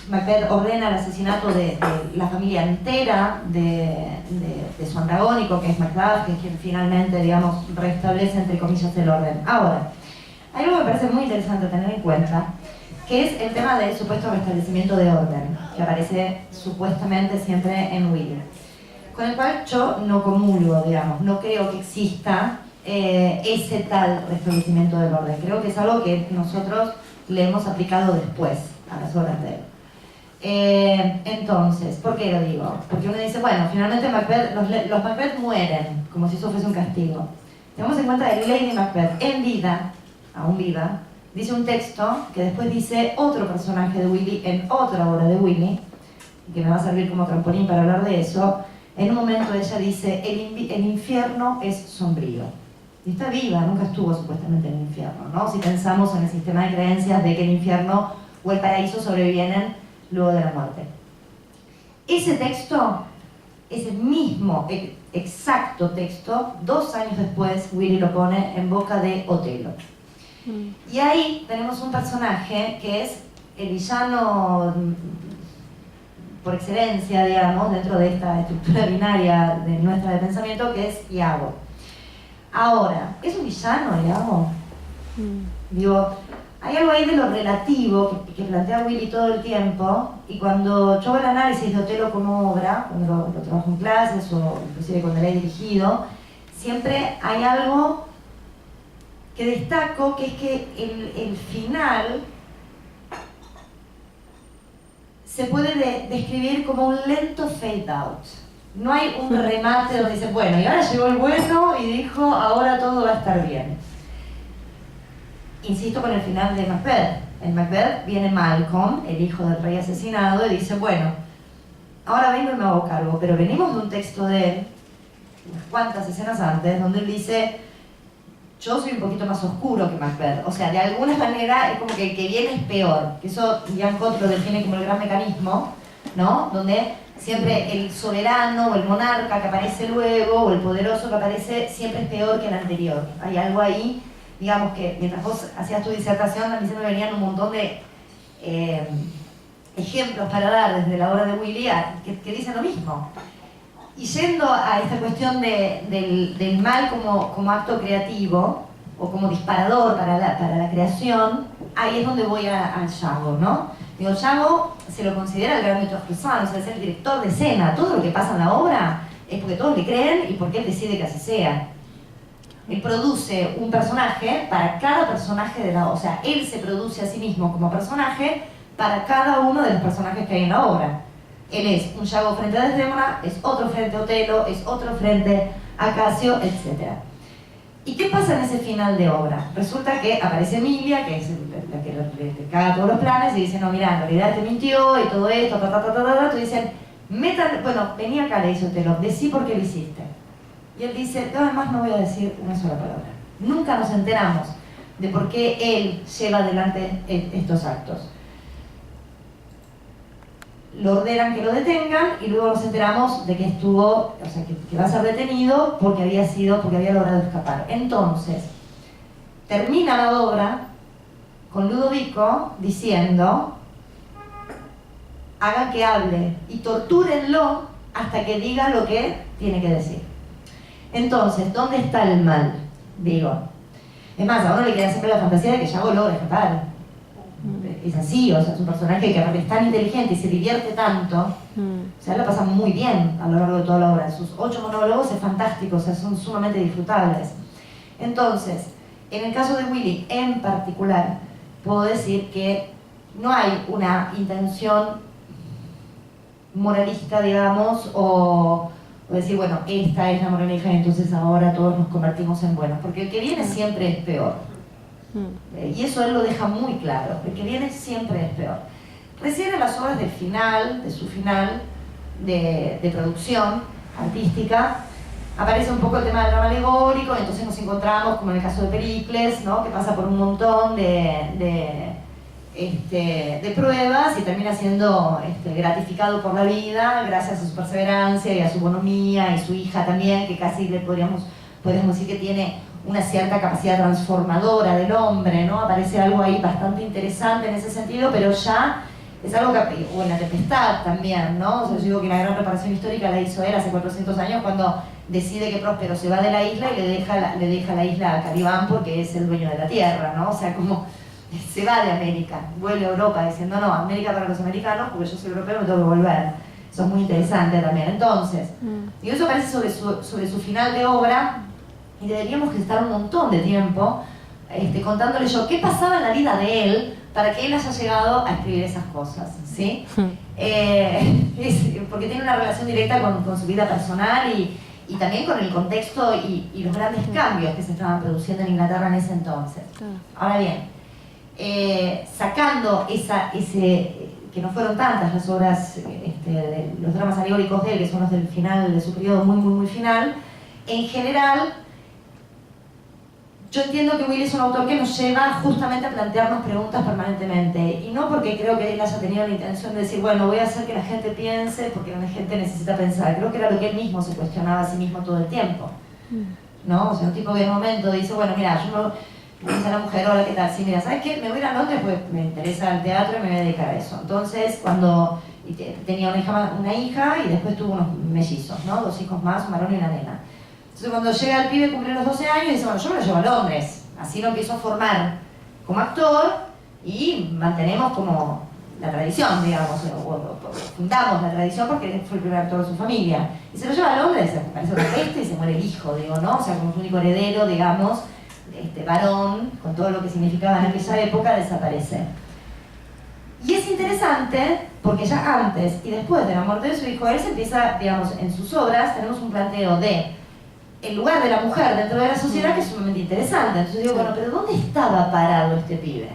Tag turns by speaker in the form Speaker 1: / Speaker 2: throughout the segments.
Speaker 1: Macbeth ordena el asesinato de la familia entera de su antagónico, que es Macduff, que es quien finalmente, digamos, restablece, entre comillas, el orden. Ahora, hay algo que me parece muy interesante tener en cuenta, que es el tema del supuesto restablecimiento de orden, que aparece supuestamente siempre en Willy, con el cual yo no comulgo, digamos, no creo que exista ese tal restablecimiento del orden. Creo que es algo que nosotros le hemos aplicado después a las obras de él. Entonces, ¿por qué lo digo? Porque uno dice, bueno, finalmente Macbeth, los Macbeth mueren, como si eso fuese un castigo. Tenemos en cuenta que Lady Macbeth, en vida, aún viva, dice un texto que después dice otro personaje de Willy en otra obra de Willy, que me va a servir como trampolín para hablar de eso. En un momento ella dice, el infierno es sombrío. Y está viva, nunca estuvo supuestamente en el infierno, ¿no? Si pensamos en el sistema de creencias de que el infierno o el paraíso sobrevienen luego de la muerte. Ese texto, ese mismo exacto texto, 2 años después Willy lo pone en boca de Otelo. Y ahí tenemos un personaje que es el villano por excelencia, digamos, dentro de esta estructura binaria de nuestra de pensamiento, que es Iago. Ahora, ¿es un villano, Iago? Digo, hay algo ahí de lo relativo que plantea Willy todo el tiempo, y cuando yo hago el análisis de Otelo como obra, cuando lo trabajo en clases o inclusive cuando lo he dirigido, siempre hay algo que destaco, que es que el final se puede describir como un lento fade out. No hay un remate donde dice, bueno, y ahora llegó el bueno y dijo, ahora todo va a estar bien. Insisto con el final de Macbeth. En Macbeth viene Malcolm, el hijo del rey asesinado, y dice, bueno, ahora vengo y me hago cargo, pero venimos de un texto de él, unas cuantas escenas antes, donde él dice, yo soy un poquito más oscuro que Macbeth. O sea, de alguna manera es como que el que viene es peor. Que eso Jean Cot lo define como el gran mecanismo, ¿no? Donde siempre el soberano o el monarca que aparece luego, o el poderoso que aparece, siempre es peor que el anterior. Hay algo ahí, digamos que mientras vos hacías tu disertación, a mí se me venían un montón de ejemplos para dar desde la obra de Willy que dicen lo mismo. Y yendo a esta cuestión del mal como acto creativo, o como disparador para la creación, ahí es donde voy al Iago, ¿no? Digo, Iago se lo considera el gran metteur-en-scène, o sea, es el director de escena. Todo lo que pasa en la obra es porque todos le creen y porque él decide que así sea. Él produce un personaje para cada personaje de la obra, o sea, él se produce a sí mismo como personaje para cada uno de los personajes que hay en la obra. Él es un Iago frente a Desdémona, es otro frente a Otelo, es otro frente a Casio, etc. ¿Y qué pasa en ese final de obra? Resulta que aparece Emilia, que es la que le caga todos los planes, y dice, no, mira, en realidad te mintió y todo esto, y dicen, bueno, vení acá, le dice Otelo, decí por qué lo hiciste. Y él dice, además no voy a decir una sola palabra. Nunca nos enteramos de por qué él lleva adelante estos actos. Lo ordenan que lo detengan y luego nos enteramos de que estuvo, o sea, que va a ser detenido porque había logrado escapar. Entonces, termina la obra con Ludovico diciendo, hagan que hable y tortúrenlo hasta que diga lo que tiene que decir. Entonces, ¿dónde está el mal? Digo, es más, a uno le queda siempre la fantasía de que Iago logra escapar. Es así, o sea, es un personaje que aparte es tan inteligente y se divierte tanto, o sea, la pasa muy bien a lo largo de toda la obra. Sus 8 monólogos es fantástico, o sea, son sumamente disfrutables. Entonces, en el caso de Willy en particular, puedo decir que no hay una intención moralista, digamos, o decir, bueno, esta es la moraleja y entonces ahora todos nos convertimos en buenos, porque el que viene siempre es peor. Y eso él lo deja muy claro, el que viene siempre es peor. Recién en las obras del final, de su final de producción artística, aparece un poco el tema del drama alegórico, entonces nos encontramos, como en el caso de Pericles, ¿no? Que pasa por un montón de pruebas y termina siendo gratificado por la vida gracias a su perseverancia y a su bonomía, y su hija también, que casi le podríamos decir que tiene una cierta capacidad transformadora del hombre, ¿no? Aparece algo ahí bastante interesante en ese sentido, pero ya es algo que, o en La Tempestad también, ¿no? O sea, yo digo que la gran reparación histórica la hizo él hace 400 años cuando decide que Próspero se va de la isla y le deja la isla a Calibán porque es el dueño de la tierra, ¿no? O sea, como se va de América, vuelve a Europa diciendo, no, América para los americanos, porque yo soy europeo, me tengo que volver. Eso es muy interesante también. Entonces, y eso aparece sobre su final de obra, y deberíamos estar un montón de tiempo contándole yo qué pasaba en la vida de él para que él haya llegado a escribir esas cosas, ¿sí? Porque tiene una relación directa con su vida personal y también con el contexto y los grandes cambios que se estaban produciendo en Inglaterra en ese entonces. Ahora bien, sacando que no fueron tantas las obras, los dramas alegóricos de él, que son los del final, de su periodo muy final, en general, yo entiendo que Will es un autor que nos lleva justamente a plantearnos preguntas permanentemente, y no porque creo que él haya tenido la intención de decir, bueno, voy a hacer que la gente piense porque la gente necesita pensar. Creo que era lo que él mismo se cuestionaba a sí mismo todo el tiempo, ¿no? O sea, un tipo que en un momento dice, bueno, mira, me dice a la mujer, hola, ¿qué tal? Sí, mira, ¿sabes qué? Me voy a ir a Londres porque me interesa el teatro y me voy a dedicar a eso. Entonces, cuando tenía una hija y después tuvo unos mellizos, ¿no? 2 hijos más, un varón y una nena. Entonces cuando llega el pibe, cumple los 12 años y dice, bueno, yo me lo llevo a Londres, así lo empiezo a formar como actor y mantenemos como la tradición, digamos, o fundamos la tradición porque fue el primer actor de su familia. Y se lo lleva a Londres, parece una peste y se muere el hijo, digo, ¿no? O sea, como su único heredero, digamos, varón, con todo lo que significaba en aquella época, desaparece. Y es interesante porque ya antes y después de la muerte de su hijo, él se empieza, digamos, en sus obras tenemos un planteo de el lugar de la mujer dentro de la sociedad que es sumamente interesante. Entonces digo, bueno, pero ¿dónde estaba parado este pibe?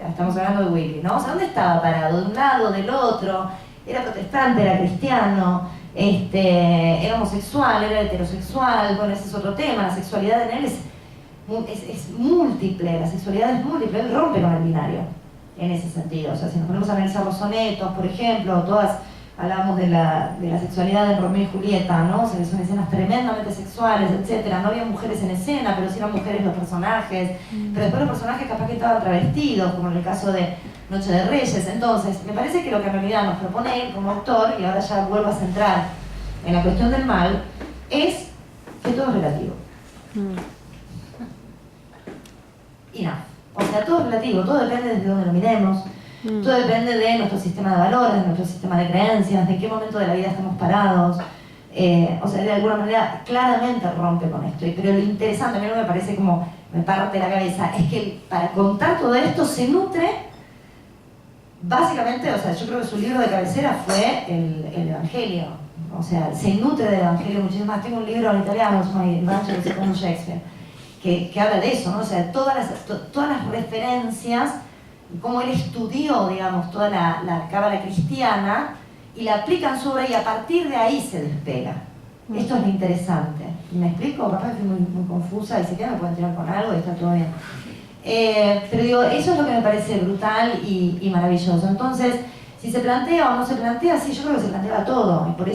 Speaker 1: Estamos hablando de Willy, ¿no? O sea, ¿dónde estaba parado? ¿De un lado, del otro? ¿Era protestante, era cristiano? ¿Era homosexual, era heterosexual? Bueno, ese es otro tema. La sexualidad en él es múltiple, la sexualidad es múltiple, él rompe con el binario en ese sentido. O sea, si nos ponemos a analizar los sonetos, por ejemplo, hablábamos de la sexualidad de Romeo y Julieta, ¿no? O sea, que son escenas tremendamente sexuales, etc. No había mujeres en escena, pero sí eran mujeres los personajes. Pero después los personajes capaz que estaban travestidos, como en el caso de Noche de Reyes. Entonces, me parece que lo que en realidad nos propone él como autor, y ahora ya vuelvo a centrar en la cuestión del mal, es que todo es relativo. Y nada. O sea, todo es relativo, todo depende desde donde lo miremos. Todo depende de nuestro sistema de valores, de nuestro sistema de creencias, de qué momento de la vida estamos parados. O sea, de alguna manera claramente rompe con esto. Pero lo interesante, a mí no me parece como me parte la cabeza, es que para contar todo esto se nutre, básicamente, o sea, yo creo que su libro de cabecera fue el Evangelio. O sea, se nutre del Evangelio muchísimo más. Tengo un libro en italiano, se llama El Vangelo secondo Shakespeare, que habla de eso, ¿no? O sea, todas las referencias, cómo él estudió, digamos, toda la cábala cristiana y la aplica en su obra y a partir de ahí se despega. Esto es lo interesante. ¿Me explico? Capaz que estoy muy confusa y si quieren me pueden tirar con algo y está todo bien. Pero digo, eso es lo que me parece brutal y maravilloso. Entonces, si se plantea o no se plantea, sí, yo creo que se plantea todo y por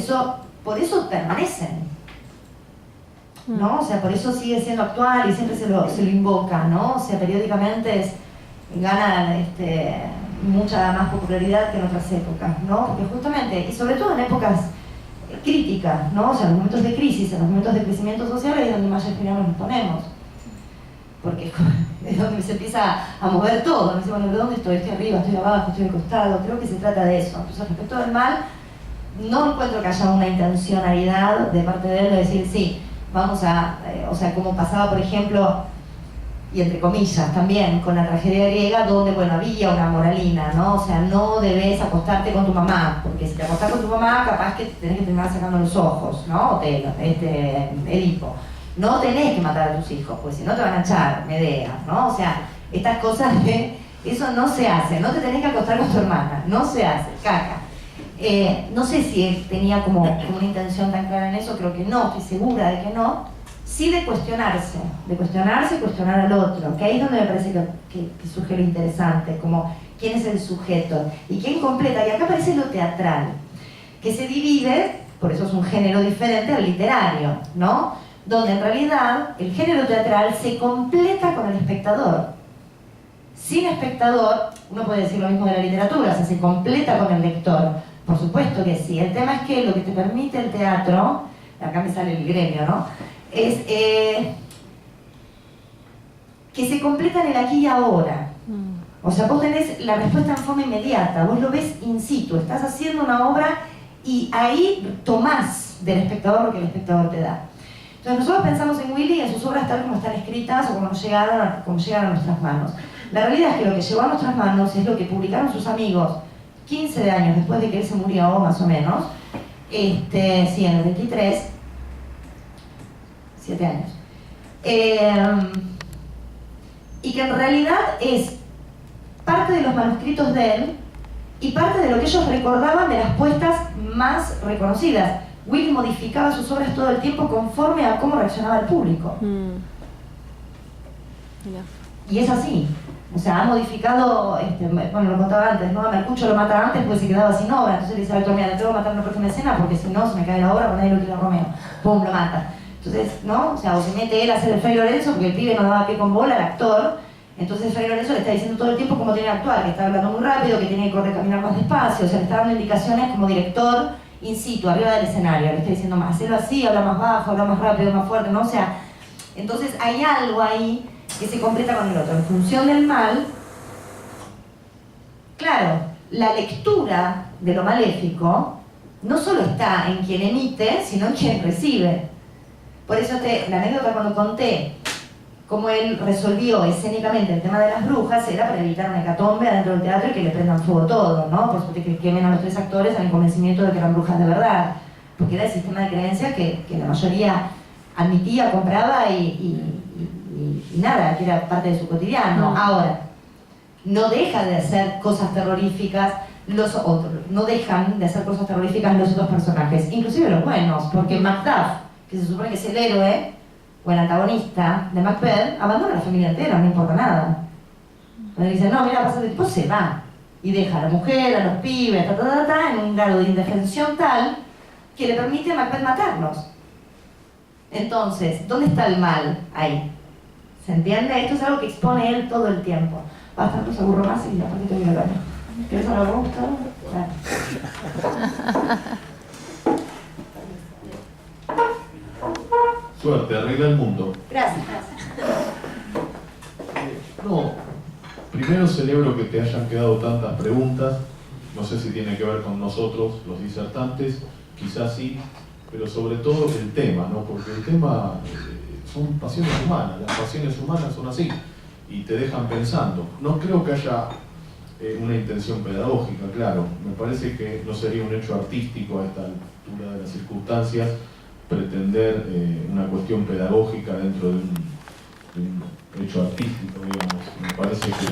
Speaker 1: eso permanecen, ¿no? O sea, por eso sigue siendo actual y siempre se lo invoca, ¿no? O sea, periódicamente gana mucha más popularidad que en otras épocas, ¿no? Porque justamente, y sobre todo en épocas críticas, ¿no? O sea, en los momentos de crisis, en los momentos de crecimiento social es donde más espinanos nos ponemos. Porque es donde se empieza a mover todo, ¿no? Dice, bueno, ¿de dónde estoy? ¿Estoy arriba? ¿Estoy abajo? ¿Estoy al costado? Creo que se trata de eso. Entonces, respecto del mal, no encuentro que haya una intencionalidad de parte de él de decir, sí, vamos a, o sea, como pasaba, por ejemplo, y entre comillas también, con la tragedia griega, donde, bueno, había una moralina, ¿no? O sea, no debes acostarte con tu mamá, porque si te acostás con tu mamá, capaz que tenés que terminar sacando los ojos, ¿no? Edipo. No tenés que matar a tus hijos, pues si no te van a echar, Medea, ¿no? O sea, estas cosas, eso no se hace, no te tenés que acostar con tu hermana, no se hace, caca. No sé si él tenía como una intención tan clara en eso, creo que no, estoy segura de que no. Sí de cuestionarse y cuestionar al otro, que ahí es donde me parece que surge lo interesante, como quién es el sujeto y quién completa, y acá aparece lo teatral, que se divide, por eso es un género diferente al literario, ¿no? Donde en realidad el género teatral se completa con el espectador. Sin espectador Uno puede decir lo mismo de la literatura, o sea, se completa con el lector. Por supuesto que sí. El tema es que lo que te permite el teatro, acá me sale el gremio, ¿no? Es que se completa en el aquí y ahora. O sea, vos tenés la respuesta en forma inmediata, vos lo ves in situ, estás haciendo una obra y ahí tomás del espectador lo que el espectador te da. Entonces nosotros pensamos en Willy y en sus obras tal como están escritas o como llegaron a nuestras manos. La realidad es que lo que llegó a nuestras manos es lo que publicaron sus amigos 15 años después de que él se murió, más o menos, sí, en el 23, 7 años. Y que en realidad es parte de los manuscritos de él y parte de lo que ellos recordaban de las puestas más reconocidas. Willy modificaba sus obras todo el tiempo conforme a cómo reaccionaba el público. Y es así. O sea, ha modificado, bueno, lo contaba antes, ¿no? A Mercucho lo mata antes porque se quedaba sin obra. Entonces le dice al actor, mira, le tengo que matar en la próxima escena porque si no se me cae la obra, porque nadie lo quiere a Romeo. Pum, lo mata. Entonces, ¿no? O sea, o se mete él a hacer el Fray Lorenzo porque el pibe no daba pie con bola al actor. Entonces el Fray Lorenzo le está diciendo todo el tiempo cómo tiene que actuar, que está hablando muy rápido, que tiene que correr, caminar más despacio. O sea, le está dando indicaciones como director in situ, arriba del escenario. Le está diciendo, más, hacelo así, habla más bajo, habla más rápido, más fuerte, ¿no? O sea, entonces hay algo ahí que se completa con el otro. En función del mal, claro, la lectura de lo maléfico no solo está en quien emite, sino en quien recibe. Por eso la anécdota cuando conté cómo él resolvió escénicamente el tema de las brujas era para evitar una hecatombe adentro del teatro y que le prendan fuego todo, ¿no? Por supuesto que quemen a los 3 actores al convencimiento de que eran brujas de verdad, porque era el sistema de creencias que la mayoría admitía, compraba y nada, que era parte de su cotidiano. Ahora, no deja de hacer cosas terroríficas los otros, no dejan de hacer cosas terroríficas los otros personajes, inclusive los buenos, porque Macduff, que se supone que es el héroe o el antagonista de Macbeth, abandona a la familia entera, no importa nada. Cuando dicen, no, mira, pasa este tipo, se va y deja a la mujer, a los pibes, en un grado de indefensión tal que le permite a Macbeth matarlos. Entonces, ¿dónde está el mal ahí? ¿Se entiende? Esto es algo que expone él todo el tiempo. Basta, no se aburro más y aparte te voy a hablar. ¿Quieres hablar vos, Gustavo?
Speaker 2: Suerte, arregla el mundo.
Speaker 1: Gracias.
Speaker 2: No, primero celebro que te hayan quedado tantas preguntas. No sé si tiene que ver con nosotros, los disertantes, quizás sí, pero sobre todo el tema, ¿no? Porque el tema son pasiones humanas, las pasiones humanas son así y te dejan pensando. No creo que haya una intención pedagógica, claro. Me parece que no sería un hecho artístico a esta altura de las circunstancias pretender una cuestión pedagógica dentro de un hecho artístico, digamos. Me parece que